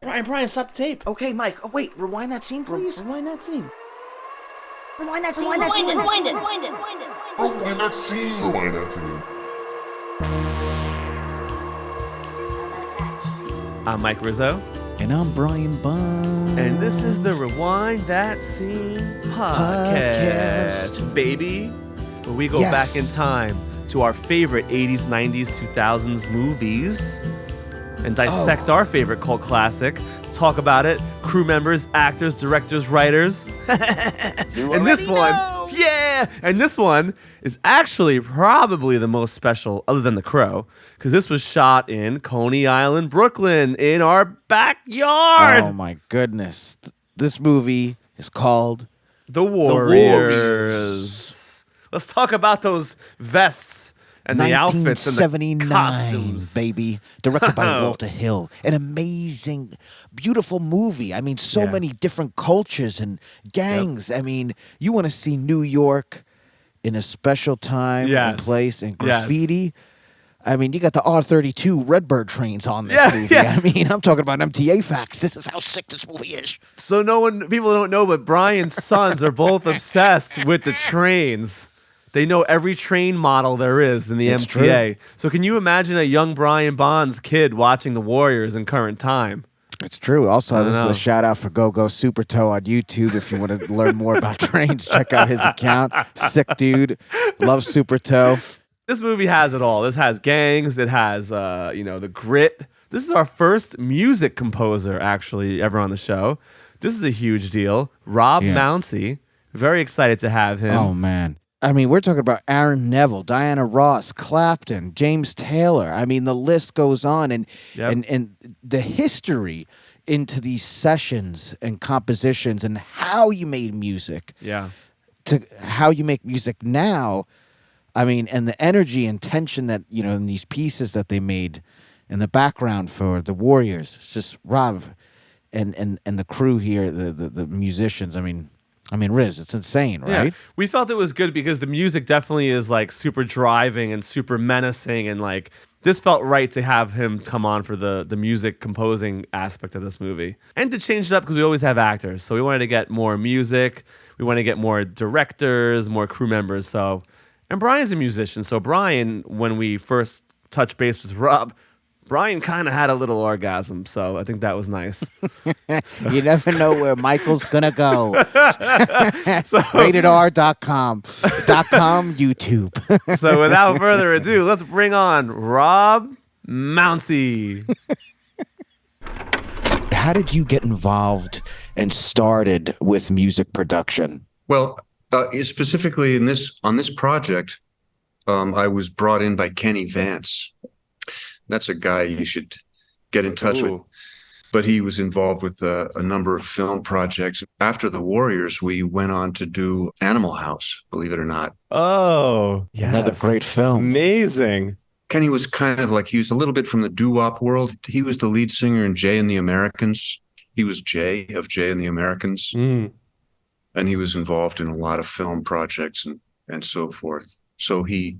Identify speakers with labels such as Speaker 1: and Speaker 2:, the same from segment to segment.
Speaker 1: Brian, stop the tape.
Speaker 2: Okay, Mike. Oh, wait. Rewind that scene, please.
Speaker 1: Rewind that scene.
Speaker 2: Rewind that scene.
Speaker 3: Rewind that scene.
Speaker 4: Rewind that scene.
Speaker 1: I'm Mike Rizzo.
Speaker 5: And I'm Brian Bond.
Speaker 1: And this is the Rewind That Scene podcast, baby. Where we go back in time to our favorite 80s, 90s, 2000s movies and dissect our favorite cult classic, talk about it, crew members, actors, directors, writers. And this one is actually probably the most special, other than The Crow, because this was shot in Coney Island, Brooklyn, in our backyard.
Speaker 5: Oh my goodness. This movie is called
Speaker 1: The Warriors. Let's talk about those vests and the outfits and the costumes.
Speaker 5: Baby. Directed by Walter Hill. An amazing, beautiful movie. I mean, so many different cultures and gangs. Yep. I mean, you want to see New York in a special time and place and graffiti. Yes. I mean, you got the R32 Redbird trains on this movie. Yeah. I mean, I'm talking about MTA facts. This is how sick this movie is.
Speaker 1: So people don't know, but Brian's sons are both obsessed with the trains. They know every train model there is in the MTA. True. So can you imagine a young Brian Bond's kid watching The Warriors in current time?
Speaker 5: It's true. Also, this is a shout out for Go Super Toe on YouTube. If you want to learn more about trains, check out his account. Sick dude. Loves Super Toe.
Speaker 1: This movie has it all. This has gangs. It has, the grit. This is our first music composer, actually, ever on the show. This is a huge deal. Rob Mounsey. Very excited to have him.
Speaker 5: Oh, man. I mean, we're talking about Aaron Neville, Diana Ross, Clapton, James Taylor. I mean, the list goes on. And the history into these sessions and compositions and how you made music to how you make music now. I mean, and the energy and tension that, in these pieces that they made in the background for the Warriors. It's just Rob and the crew here, the musicians. I mean, Riz, it's insane, right?
Speaker 1: Yeah. We felt it was good because the music definitely is like super driving and super menacing, and like this felt right to have him come on for the music composing aspect of this movie. And to change it up because we always have actors. So we wanted to get more music. We wanted to get more directors, more crew members. And Brian's a musician. So Brian, when we first touched base with Rob, Brian kind of had a little orgasm, so I think that was nice.
Speaker 5: You never know where Michael's going to go. RatedR.com. YouTube.
Speaker 1: So without further ado, let's bring on Rob Mounsey.
Speaker 5: How did you get involved and started with music production?
Speaker 6: Well, specifically on this project, I was brought in by Kenny Vance. That's a guy you should get in touch with. But he was involved with a number of film projects. After The Warriors, we went on to do Animal House, believe it or not.
Speaker 1: Oh, yeah.
Speaker 5: Another great film.
Speaker 1: Amazing.
Speaker 6: Kenny was kind of like, he was a little bit from the doo-wop world. He was the lead singer in Jay and the Americans. He was Jay of Jay and the Americans. And he was involved in a lot of film projects and so forth. So he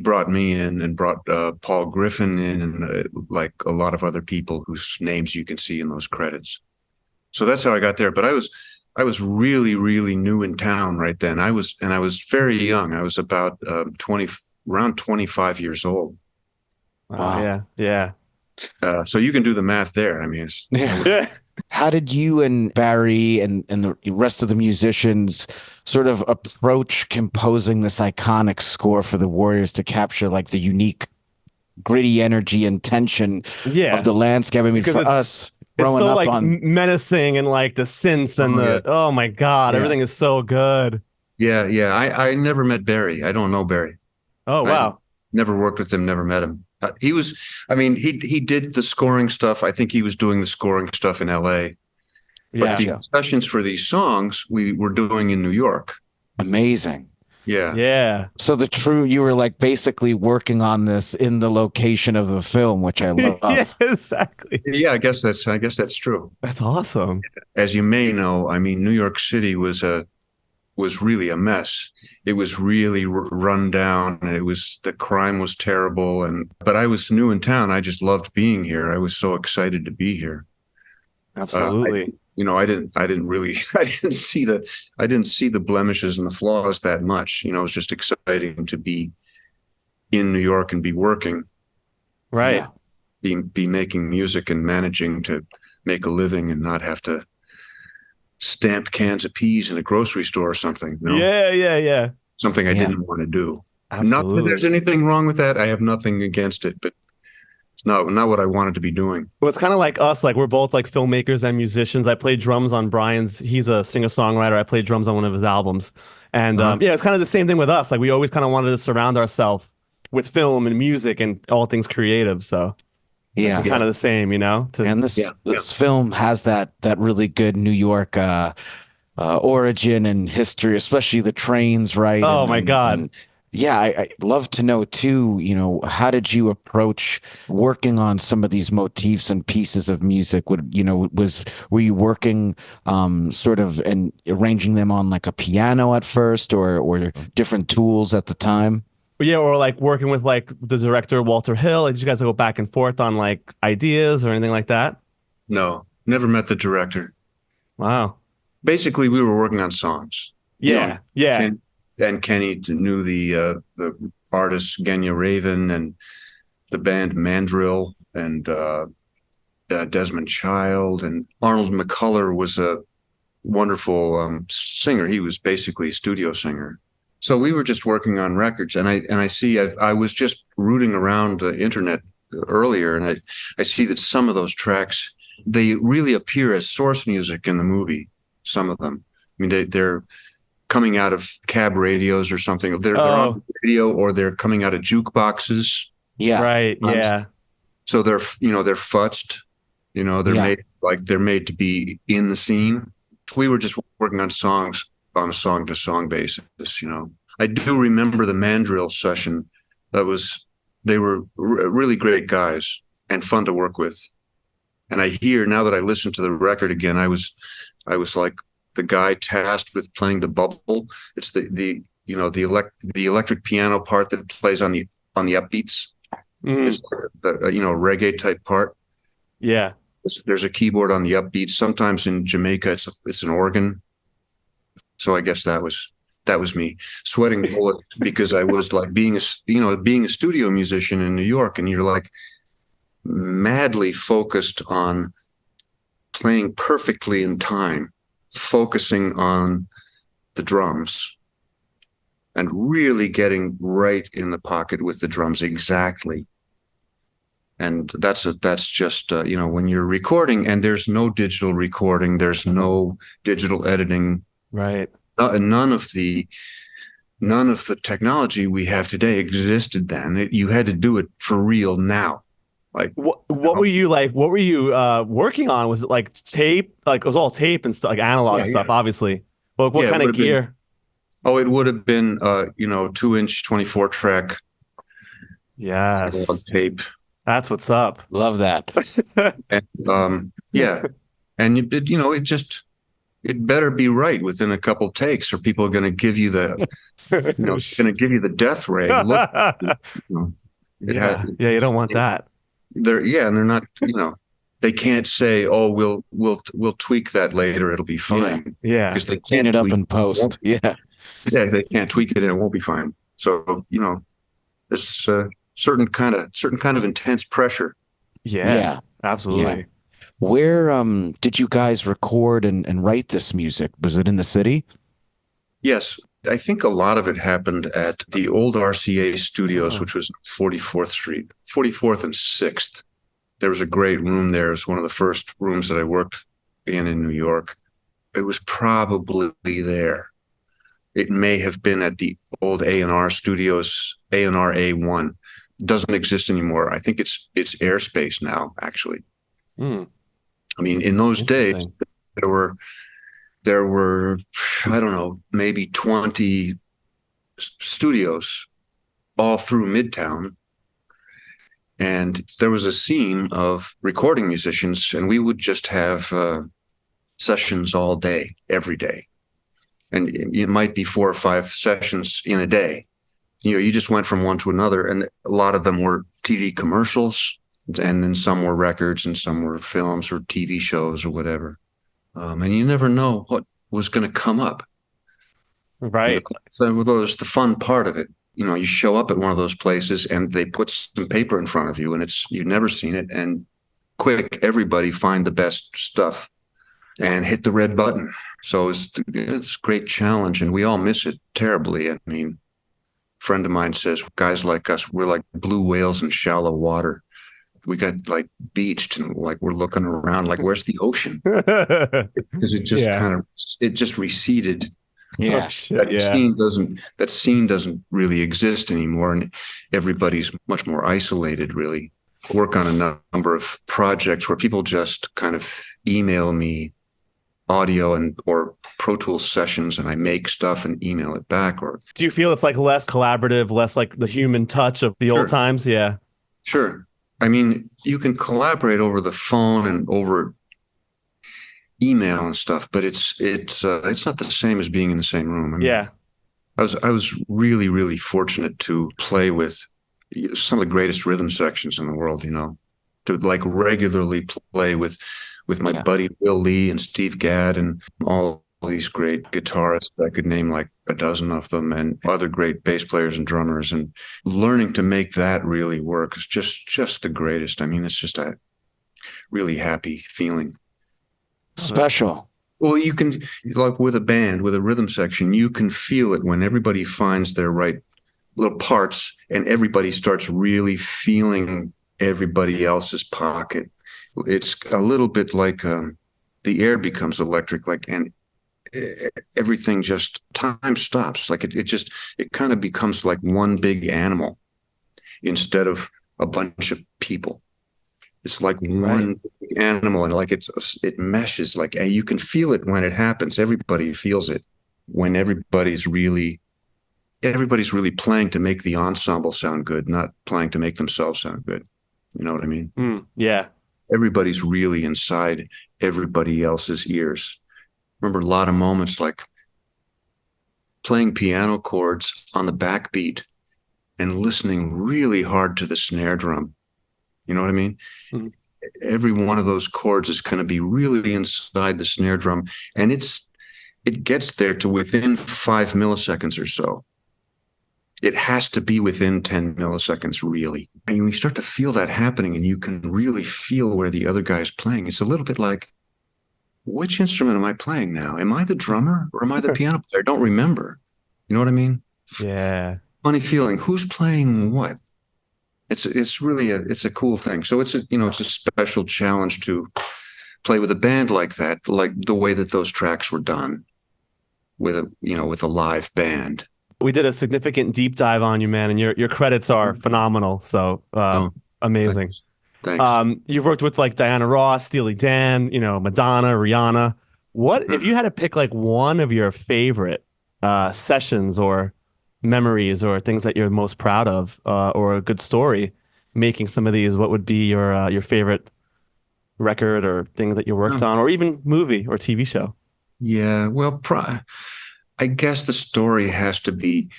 Speaker 6: brought me in and brought Paul Griffin in and like a lot of other people whose names you can see in those credits. So that's how I got there. But I was really, really new in town right then. I was very young. I was about around 25 years old.
Speaker 1: Wow. Yeah.
Speaker 6: So you can do the math there. I mean,
Speaker 5: How did you and Barry and the rest of the musicians sort of approach composing this iconic score for the Warriors to capture like the unique gritty energy and tension of the landscape? I mean, for us growing up like
Speaker 1: menacing and like the synths and oh my God, everything is so good.
Speaker 6: Yeah. I never met Barry. I don't know Barry.
Speaker 1: Oh, wow.
Speaker 6: Never worked with him, never met him. He did the scoring stuff. I think he was doing the scoring stuff in LA. But the sessions for these songs we were doing in New York.
Speaker 5: Amazing.
Speaker 1: Yeah.
Speaker 5: So you were like basically working on this in the location of the film, which I love.
Speaker 1: Yeah, exactly.
Speaker 6: Yeah, I guess that's true.
Speaker 1: That's awesome.
Speaker 6: As you may know, I mean, New York City was really a mess. It was really run down, and the crime was terrible. But I was new in town. I just loved being here. I was so excited to be here.
Speaker 1: Absolutely.
Speaker 6: I didn't really, I didn't see the blemishes and the flaws that much. It was just exciting to be in New York and be working,
Speaker 1: Right.
Speaker 6: be making music and managing to make a living and not have to stamp cans of peas in a grocery store or something.
Speaker 1: Yeah, yeah, yeah.
Speaker 6: Something I
Speaker 5: Yeah.
Speaker 6: didn't want to do. Not that
Speaker 1: Absolutely.
Speaker 6: there's anything wrong with that. I have nothing against it, but it's not what I wanted to be doing.
Speaker 1: Well, it's kind of like us. Like we're both like filmmakers and musicians. I played drums on Brian's. He's a singer-songwriter. I played drums on one of his albums. And yeah, it's kind of the same thing with us. Like we always kind of wanted to surround ourselves with film and music and all things creative. So
Speaker 5: Yeah.
Speaker 1: it's kind of the same,
Speaker 5: And this film has that really good New York origin and history, especially the trains, right?
Speaker 1: Oh my God.
Speaker 5: And yeah, I love to know too, how did you approach working on some of these motifs and pieces of music? Were you working sort of and arranging them on like a piano at first or different tools at the time?
Speaker 1: Yeah, or like working with like the director Walter Hill. Like, did you guys go back and forth on like ideas or anything like that?
Speaker 6: No, never met the director.
Speaker 1: Wow.
Speaker 6: Basically, we were working on songs.
Speaker 1: Yeah, yeah.
Speaker 6: And Kenny knew the artists Genya Raven and the band Mandrill and Desmond Child, and Arnold McCuller was a wonderful singer. He was basically a studio singer. So we were just working on records, and I was just rooting around the internet earlier, and I see that some of those tracks, they really appear as source music in the movie. Some of them, I mean, they're coming out of cab radios or something. They're on the radio, or they're coming out of jukeboxes.
Speaker 5: Yeah.
Speaker 1: Right. Yeah.
Speaker 6: So they're futzed. They're made to be in the scene. We were just working on songs on a song to song basis. I do remember the Mandrill session. They were really great guys and fun to work with. And I hear now that I listen to the record again, I was like the guy tasked with playing the bubble. It's the electric piano part that plays on the upbeats. It's the reggae type part.
Speaker 1: Yeah.
Speaker 6: There's a keyboard on the upbeats. Sometimes in Jamaica it's an organ. So I guess that was me sweating bullets because I was like being a studio musician in New York, and you're like madly focused on playing perfectly in time, focusing on the drums and really getting right in the pocket with the drums exactly. And that's just when you're recording and there's no digital recording, there's no digital editing.
Speaker 1: Right.
Speaker 6: None of the technology we have today existed then. You had to do it for real now. Like
Speaker 1: what were you working on? Was it like tape? Like it was all tape and stuff, like analog stuff, obviously. But what kind of gear?
Speaker 6: It would have been 2-inch 24-track.
Speaker 1: Yes.
Speaker 6: Tape.
Speaker 1: That's what's up.
Speaker 5: Love that.
Speaker 6: And yeah. And it better be right within a couple takes, or people are going to give you the death ray. Look,
Speaker 1: you don't want that.
Speaker 6: And they're not, they can't say, "Oh, we'll tweak that later. It'll be fine."
Speaker 1: Yeah.
Speaker 6: Because they
Speaker 5: Clean it up in post. Yeah.
Speaker 6: Yeah, they can't tweak it and it won't be fine. So, there's certain kind of intense pressure.
Speaker 1: Yeah. Absolutely.
Speaker 5: Yeah. Where did you guys record and write this music? Was it in the city?
Speaker 6: Yes. I think a lot of it happened at the old RCA studios, which was 44th Street, 44th and 6th. There was a great room there. It was one of the first rooms that I worked in New York. It was probably there. It may have been at the old A&R studios, A&R A1. Doesn't exist anymore. I think it's airspace now, actually. I mean, in those days, there were, I don't know, maybe 20 studios all through Midtown. And there was a scene of recording musicians, and we would just have sessions all day, every day. And it might be 4 or 5 sessions in a day. You just went from one to another, and a lot of them were TV commercials. And then some were records and some were films or TV shows or whatever. And you never know what was going to come up.
Speaker 1: Right.
Speaker 6: So well, that's the fun part of it. You show up at one of those places and they put some paper in front of you and you've never seen it. And quick, everybody find the best stuff and hit the red button. So it's a great challenge and we all miss it terribly. I mean, a friend of mine says, guys like us, we're like blue whales in shallow water. We got like beached and like we're looking around like, where's the ocean? Because it just it just receded.
Speaker 5: Yeah.
Speaker 1: Oh, shit, yeah.
Speaker 6: That scene doesn't really exist anymore, and everybody's much more isolated. Really, I work on a number of projects where people just kind of email me audio or Pro Tools sessions, and I make stuff and email it back. Or
Speaker 1: do you feel it's like less collaborative, less like the human touch of the old times? Yeah.
Speaker 6: Sure. I mean, you can collaborate over the phone and over email and stuff, but it's not the same as being in the same room. I mean,
Speaker 1: yeah.
Speaker 6: I was really, really fortunate to play with some of the greatest rhythm sections in the world, to like regularly play with my buddy Will Lee and Steve Gadd and all these great guitarists. I could name like a dozen of them, and other great bass players and drummers, and learning to make that really work is just the greatest. I mean, it's just a really happy feeling.
Speaker 5: Special.
Speaker 6: Well, you can, like with a band, with a rhythm section, you can feel it when everybody finds their right little parts and everybody starts really feeling everybody else's pocket. It's a little bit like the air becomes electric, and everything just, time stops. Like it kind of becomes like one big animal instead of a bunch of people. It's like one big animal, and like it meshes. Like you can feel it when it happens. Everybody feels it when everybody's really playing to make the ensemble sound good, not playing to make themselves sound good. You know what I mean?
Speaker 1: Yeah.
Speaker 6: Everybody's really inside everybody else's ears. Remember a lot of moments like playing piano chords on the backbeat and listening really hard to the snare drum. You know what I mean? Mm-hmm. Every one of those chords is going to be really inside the snare drum, and it gets there to within 5 milliseconds or so. It has to be within 10 milliseconds, really. And we start to feel that happening, and you can really feel where the other guy is playing. It's a little bit like, which instrument am I playing now? Am I the drummer or am I the piano player? I don't remember. You know what I mean?
Speaker 1: Yeah.
Speaker 6: Funny feeling. Who's playing what? It's really a cool thing. So it's a special challenge to play with a band like that, like the way that those tracks were done with a live band.
Speaker 1: We did a significant deep dive on you, man, and your credits are phenomenal. So amazing.
Speaker 6: Thanks.
Speaker 1: You've worked with like Diana Ross, Steely Dan, Madonna, Rihanna. What if you had to pick like one of your favorite sessions or memories or things that you're most proud of, or a good story making some of these? What would be your favorite record or thing that you worked on, or even movie or TV show?
Speaker 6: Yeah, well, I guess the story has to be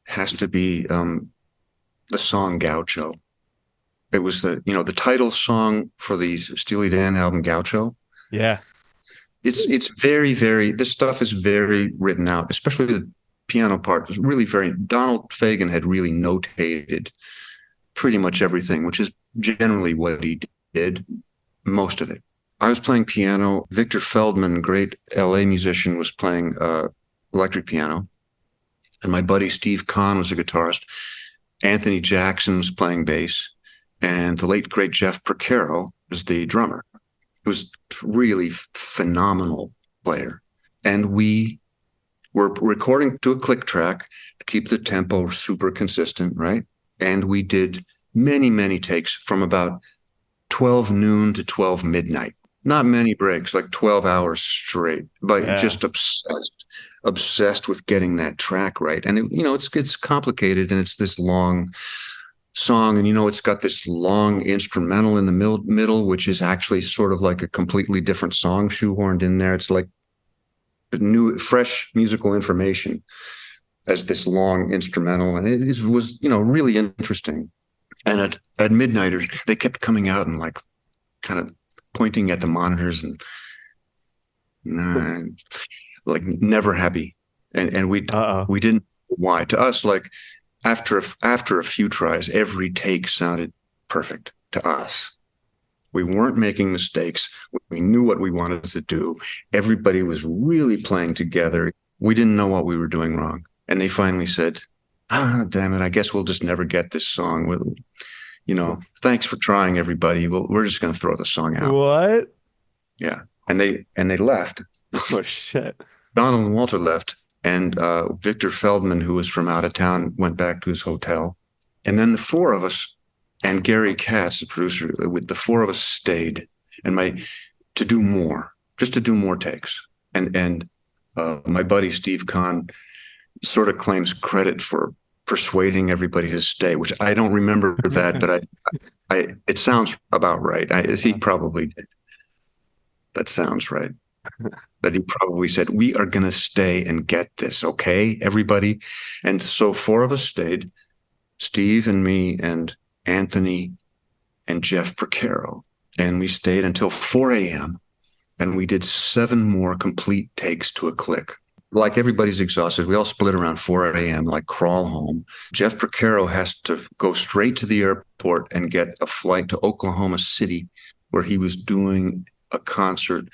Speaker 6: the song Gaucho. It was the title song for the Steely Dan album Gaucho.
Speaker 1: Yeah.
Speaker 6: It's very, very, this stuff is very written out, especially the piano part is really very, Donald Fagen had really notated pretty much everything, which is generally what he did, most of it. I was playing piano. Victor Feldman, great LA musician, was playing electric piano. And my buddy Steve Kahn was a guitarist. Anthony Jackson was playing bass. And the late, great Jeff Porcaro was the drummer. He was really phenomenal player. And we were recording to a click track to keep the tempo super consistent, right? And we did many, many takes from about 12 noon to 12 midnight. Not many breaks, like 12 hours straight, but just obsessed with getting that track right. And it's complicated, and it's this long song, and it's got this long instrumental in the middle, which is actually sort of like a completely different song shoehorned in there. It's like new, fresh musical information as this long instrumental, and it was really interesting. And at midnight, they kept coming out and like kind of pointing at the monitors and nah, like never happy. And we didn't know why. To us, like after a few tries, every take sounded perfect to us. We weren't making mistakes. We knew what we wanted to do. Everybody was really playing together. We didn't know what we were doing wrong. And they finally said, damn it, I guess we'll just never get this song. Thanks for trying, everybody. We're just going to throw the song out.
Speaker 1: What?
Speaker 6: Yeah. And they left.
Speaker 1: Oh, shit.
Speaker 6: Donald and Walter left. And Victor Feldman, who was from out of town, went back to his hotel. And then the four of us, and Gary Katz, the producer, with the four of us stayed to do more takes. And my buddy Steve Kahn sort of claims credit for persuading everybody to stay, which I don't remember that, but it sounds about right. He probably did. That sounds right. That he probably said, we are going to stay and get this, okay, everybody? And so four of us stayed, Steve and me and Anthony and Jeff Porcaro. And we stayed until 4 a.m. and we did 7 more complete takes to a click. Like everybody's exhausted. We all split around 4 a.m., like crawl home. Jeff Porcaro has to go straight to the airport and get a flight to Oklahoma City, where he was doing a concert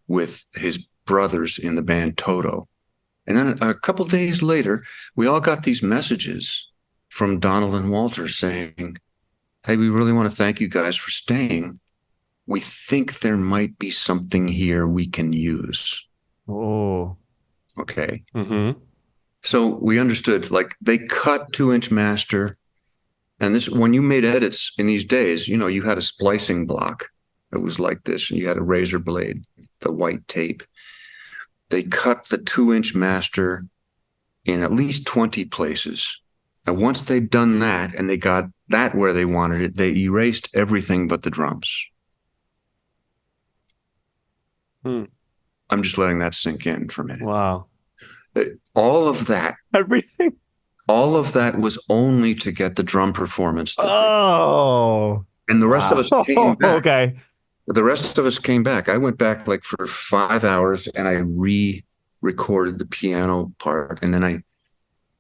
Speaker 6: with his brothers in the band Toto. And then a couple days later, we all got these messages from Donald and Walter saying, hey, we really want to thank you guys for staying. We think there might be something here we can use.
Speaker 1: Oh.
Speaker 6: Okay.
Speaker 1: Mm-hmm.
Speaker 6: So we understood, like they cut 2-inch master. And this, when you made edits in these days, you had a splicing block. It was like this. And you had a razor blade, the white tape. They cut the 2-inch master in at least 20 places. And once they'd done that and they got that where they wanted it, they erased everything but the drums. I'm just letting that sink in for a minute.
Speaker 1: Wow.
Speaker 6: All of that.
Speaker 1: Everything?
Speaker 6: All of that was only to get the drum performance.
Speaker 1: Oh.
Speaker 6: And the rest of us came back.
Speaker 1: Okay.
Speaker 6: The rest of us came back. I went back like for 5 hours and I re-recorded the piano part. And then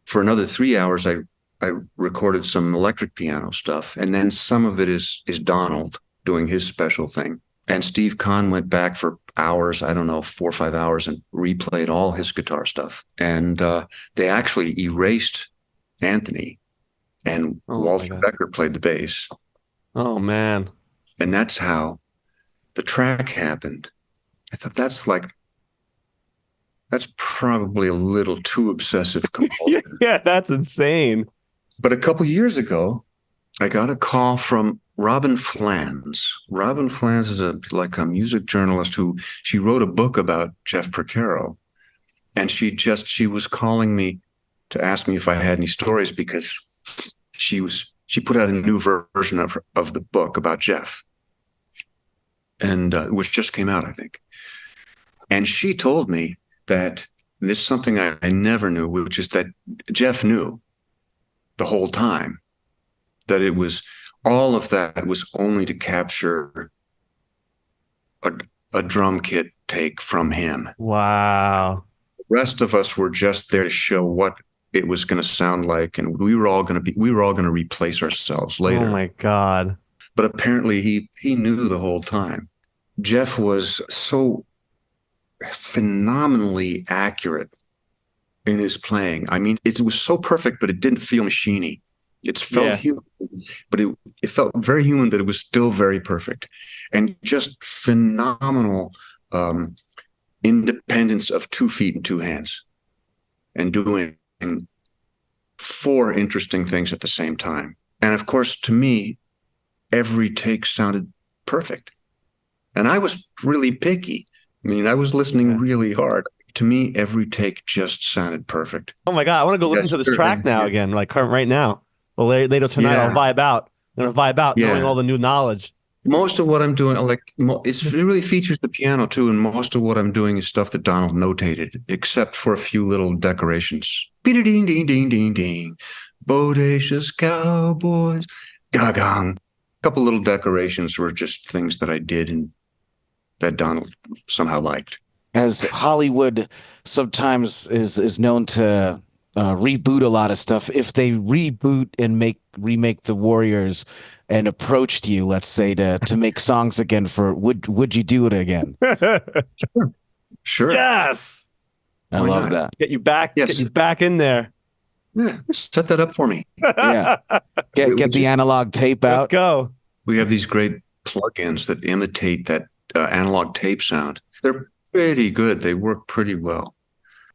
Speaker 6: for another 3 hours, I recorded some electric piano stuff. And then some of it is Donald doing his special thing. And Steve Kahn went back for hours, I don't know, 4 or 5 hours, and replayed all his guitar stuff. And they actually erased Anthony, and Walter Becker played the bass.
Speaker 1: Oh, man.
Speaker 6: And that's how the track happened. I thought that's probably a little too obsessive compulsive.
Speaker 1: Yeah, that's insane.
Speaker 6: But a couple years ago, I got a call from Robin Flans. Robin Flans is a music journalist she wrote a book about Jeff Porcaro. And she was calling me to ask me if I had any stories because she put out a new version of the book about Jeff. And which just came out, I think. And she told me that this is something I never knew, which is that Jeff knew the whole time that it was all of that was only to capture a drum kit take from him.
Speaker 1: Wow.
Speaker 6: The rest of us were just there to show what it was going to sound like, and we were all going to replace ourselves later.
Speaker 1: Oh my God.
Speaker 6: But apparently he knew the whole time. Jeff was so phenomenally accurate in his playing. I mean, it was so perfect, but it didn't feel machiny. It felt human, but it felt very human, but it was still very perfect. And just phenomenal independence of 2 feet and 2 hands and doing 4 interesting things at the same time. And of course, to me, every take sounded perfect. And I was really picky. I mean, I was listening really hard. To me, every take just sounded perfect.
Speaker 1: Oh my God, I want to go listen to this track now again, like right now. Well, later tonight, I'll vibe out. I'm going to vibe out knowing all the new knowledge.
Speaker 6: Most of what I'm doing, it really features the piano too, and most of what I'm doing is stuff that Donald notated, except for a few little decorations. Ding ding ding ding ding. Bodacious cowboys. gagong. A couple little decorations were just things that I did and that Donald somehow liked.
Speaker 5: As Hollywood sometimes is known to reboot a lot of stuff. If they reboot and remake the Warriors and approached you, let's say to make songs again for would you do it again?
Speaker 6: Sure.
Speaker 1: Yes.
Speaker 5: I
Speaker 6: Why
Speaker 5: love
Speaker 6: not?
Speaker 5: that.
Speaker 1: Get you back.
Speaker 6: Yes.
Speaker 1: Get you back in there.
Speaker 6: Yeah, set that up for me.
Speaker 5: Yeah. Get the analog tape
Speaker 1: Let's
Speaker 5: out.
Speaker 1: go.
Speaker 6: We have these great plugins that imitate that analog tape sound. They're pretty good. They work pretty well.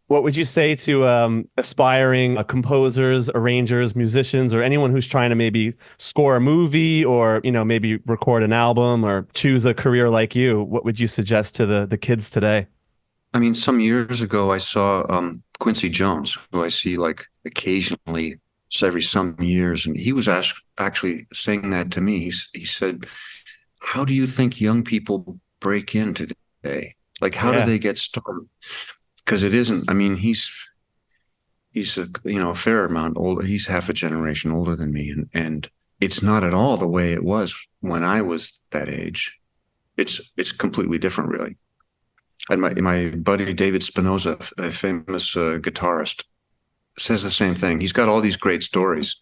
Speaker 1: What would you say to aspiring composers, arrangers, musicians, or anyone who's trying to maybe score a movie or, maybe record an album or choose a career like you? What would you suggest to the kids today?
Speaker 6: I mean, some years ago, I saw Quincy Jones, who I see like occasionally every some years, and he was actually saying that to me. He said, "How do you think young people break in today? Like, how do they get started? Because it isn't. I mean, he's a fair amount older. He's half a generation older than me, and it's not at all the way it was when I was that age. It's completely different, really." And my buddy David Spinoza, a famous guitarist, says the same thing. He's got all these great stories.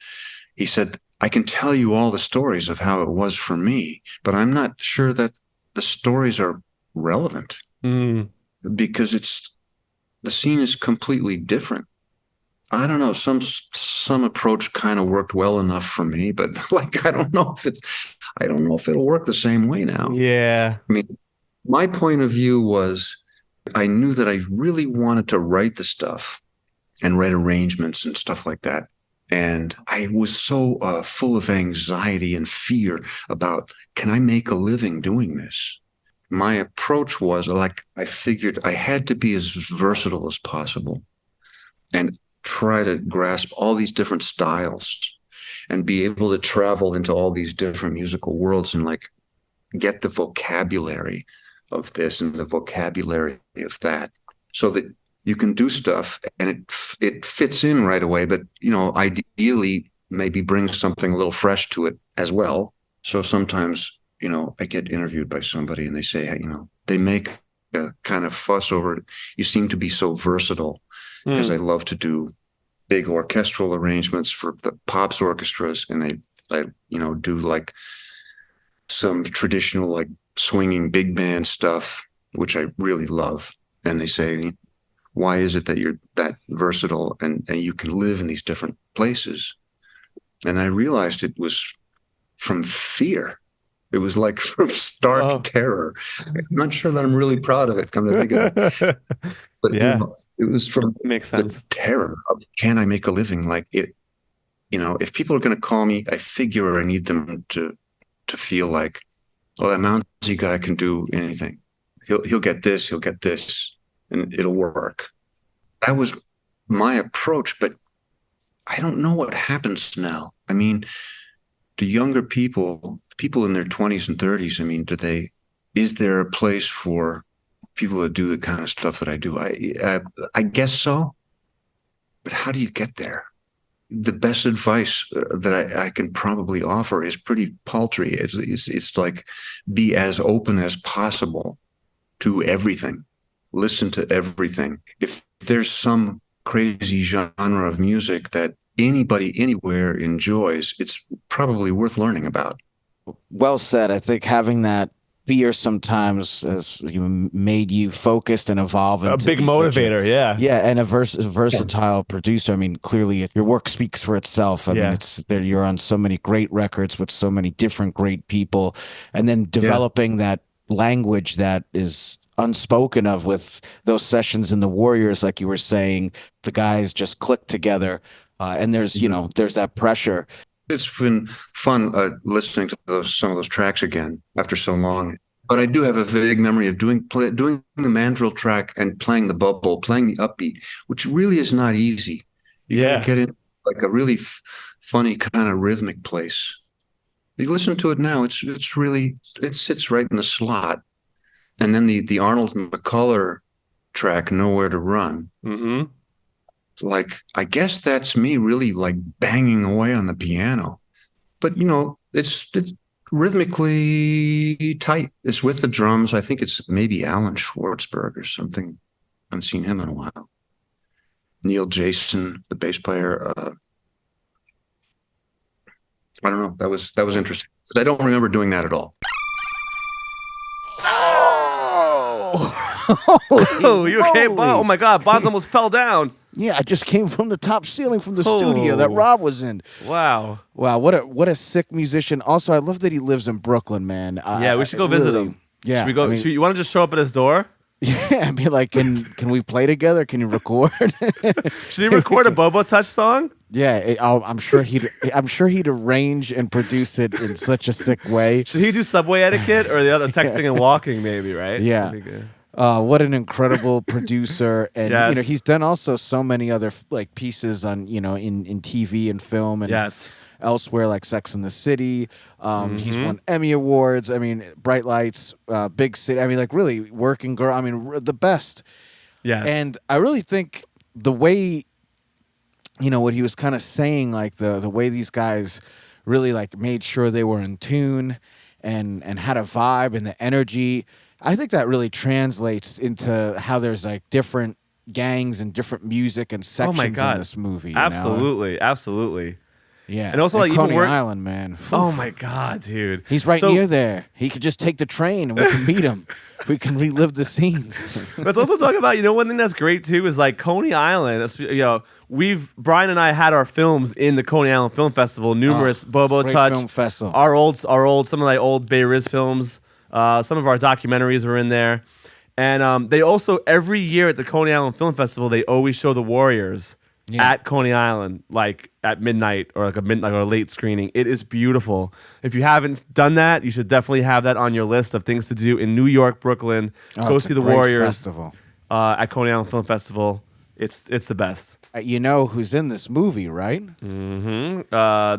Speaker 6: He said, "I can tell you all the stories of how it was for me, but I'm not sure that the stories are relevant because the scene is completely different. I don't know. Some approach kind of worked well enough for me, but I don't know if it'll work the same way now."
Speaker 1: Yeah.
Speaker 6: I mean, my point of view was I knew that I really wanted to write the stuff and write arrangements and stuff like that. And I was so full of anxiety and fear about, can I make a living doing this? My approach was I figured I had to be as versatile as possible and try to grasp all these different styles and be able to travel into all these different musical worlds and get the vocabulary of this and the vocabulary of that so that you can do stuff and it fits in right away, but ideally maybe bring something a little fresh to it as well. So sometimes I get interviewed by somebody and they say, hey, they make a kind of fuss over it. You seem to be so versatile, because I love to do big orchestral arrangements for the pops orchestras, and I do some traditional swinging big band stuff, which I really love. And they say, why is it that you're that versatile and you can live in these different places? And I realized it was from fear. It was from stark terror. I'm not sure that I'm really proud of it, come to think of it. But
Speaker 1: yeah,
Speaker 6: it was from
Speaker 1: makes sense.
Speaker 6: The terror of, can I make a living? If people are going to call me, I figure I need them to feel like, oh, that Mounsey guy can do anything. He'll get this, and it'll work. That was my approach, but I don't know what happens now. I mean, the younger people in their 20s and 30s, I mean, is there a place for people that do the kind of stuff that I do? I guess so, but how do you get there? The best advice that I can probably offer is pretty paltry. It's be as open as possible to everything. Listen to everything. If there's some crazy genre of music that anybody anywhere enjoys, it's probably worth learning about.
Speaker 5: Well said. I think having that fear sometimes has made you focused and evolve.
Speaker 1: A big motivator, yeah,
Speaker 5: and a versatile producer. I mean, clearly your work speaks for itself. I mean, you're on so many great records with so many different great people, and then developing that language that is unspoken of with those sessions in the Warriors, like you were saying, the guys just click together, and there's there's that pressure.
Speaker 6: It's been fun listening to some of those tracks again after so long. But I do have a vague memory of doing the mandrel track and playing the bubble, playing the upbeat, which really is not easy. You gotta get in a really funny kind of rhythmic place. You listen to it now; it sits right in the slot. And then the Arnold McCuller track, "Nowhere to Run."
Speaker 1: Mm-hmm.
Speaker 6: I guess that's me really banging away on the piano. But, It's rhythmically tight. It's with the drums. I think it's maybe Alan Schwartzberg or something. I haven't seen him in a while. Neil Jason, the bass player. I don't know. That was interesting. But I don't remember doing that at all.
Speaker 1: Oh, you okay, Bob? Oh my God, Bonds almost fell down.
Speaker 5: Yeah, I just came from the top ceiling from the studio that Rob was in.
Speaker 1: Wow.
Speaker 5: Wow, what a sick musician. Also, I love that he lives in Brooklyn, man.
Speaker 1: Yeah, we should go visit him.
Speaker 5: Yeah.
Speaker 1: Should we go? You want to just show up at his door?
Speaker 5: Yeah, I mean, like, can we play together? Can you record?
Speaker 1: Should he record a Bobo Touch song?
Speaker 5: Yeah, I'm sure he'd arrange and produce it in such a sick way.
Speaker 1: Should he do subway etiquette or the other texting and walking? Maybe, right?
Speaker 5: Yeah.
Speaker 1: That'd be good.
Speaker 5: What an incredible producer, and
Speaker 1: Yes.
Speaker 5: he's done also so many other like pieces on in TV and film and
Speaker 1: Yes.
Speaker 5: elsewhere, like Sex and the City. He's won Emmy awards. I mean, Bright Lights, Big City. I mean, like really Working Girl. I mean, the best.
Speaker 1: Yes.
Speaker 5: And I really think the way, what he was kind of saying, like the way these guys really like made sure they were in tune and had a vibe and the energy. I think that really translates into how there's like different gangs and different music and sections in this movie.
Speaker 1: Absolutely. Absolutely.
Speaker 5: Yeah.
Speaker 1: And also, like,
Speaker 5: Coney
Speaker 1: even
Speaker 5: Island, man.
Speaker 1: Oh my God, dude.
Speaker 5: He's right near there. He could just take the train and we can meet him. We can relive the scenes.
Speaker 1: Let's also talk about, one thing that's great too is like Coney Island. Brian and I had our films in the Coney Island Film Festival, numerous Bobo
Speaker 5: great
Speaker 1: Touch,
Speaker 5: film festival.
Speaker 1: our old, some of the old Bay Riz films, some of our documentaries were in there. And they also, every year at the Coney Island Film Festival, they always show the Warriors at Coney Island, like at midnight or like a late screening. It is beautiful. If you haven't done that, you should definitely have that on your list of things to do in New York, Brooklyn. Go see the Warriors
Speaker 5: festival.
Speaker 1: At Coney Island Film Festival. It's the best.
Speaker 5: You know who's in this movie, right?
Speaker 1: Mm-hmm.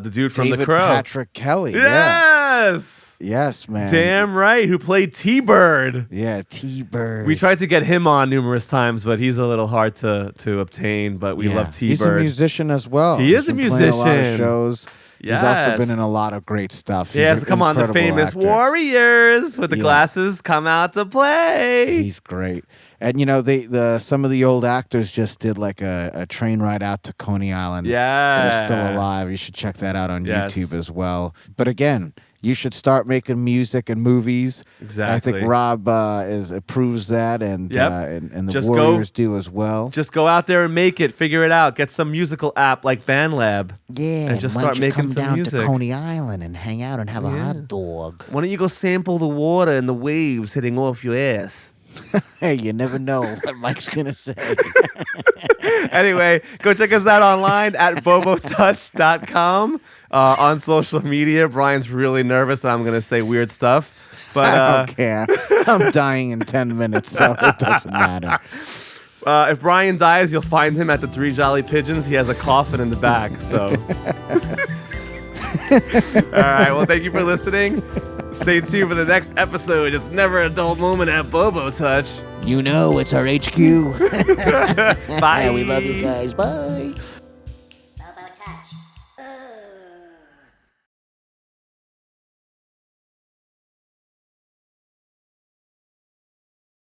Speaker 1: The dude from
Speaker 5: David
Speaker 1: The Crow.
Speaker 5: Patrick Kelly.
Speaker 1: Yes.
Speaker 5: Yes, man.
Speaker 1: Damn right. Who played T-Bird.
Speaker 5: Yeah, T-Bird.
Speaker 1: We tried to get him on numerous times, but he's a little hard to obtain. But we love T-Bird.
Speaker 5: He's a musician as well.
Speaker 1: He's a
Speaker 5: been playing a lot of
Speaker 1: musician.
Speaker 5: shows.
Speaker 1: Yes.
Speaker 5: He's also been in a lot of great stuff.
Speaker 1: He has to come on the famous
Speaker 5: actor.
Speaker 1: Warriors with the glasses come out to play.
Speaker 5: He's great. And some of the old actors just did like a train ride out to Coney Island.
Speaker 1: Yeah.
Speaker 5: They're still alive. You should check that out on
Speaker 1: Yes.
Speaker 5: YouTube as well. But again, you should start making music and movies.
Speaker 1: Exactly.
Speaker 5: I think Rob approves that, and and the
Speaker 1: Just
Speaker 5: Warriors do as well.
Speaker 1: Just go out there and make it. Figure it out. Get some musical app like BandLab.
Speaker 2: Yeah,
Speaker 1: And just
Speaker 2: why
Speaker 1: start
Speaker 2: don't you
Speaker 1: making
Speaker 2: come
Speaker 1: some
Speaker 2: down
Speaker 1: music.
Speaker 2: to Coney Island and hang out and have a hot dog?
Speaker 1: Why don't you go sample the water and the waves hitting off your ass?
Speaker 5: Hey, you never know what Mike's gonna say.
Speaker 1: Anyway, go check us out online at bobotouch.com. On social media. Brian's really nervous that I'm going to say weird stuff. But
Speaker 5: I don't care. I'm dying in 10 minutes, so it doesn't matter.
Speaker 1: If Brian dies, you'll find him at the Three Jolly Pigeons. He has a coffin in the back, so. All right, well, thank you for listening. Stay tuned for the next episode. It's never a dull moment at Bobo Touch.
Speaker 2: You know, it's our HQ.
Speaker 1: Bye.
Speaker 2: Yeah, we love you guys. Bye.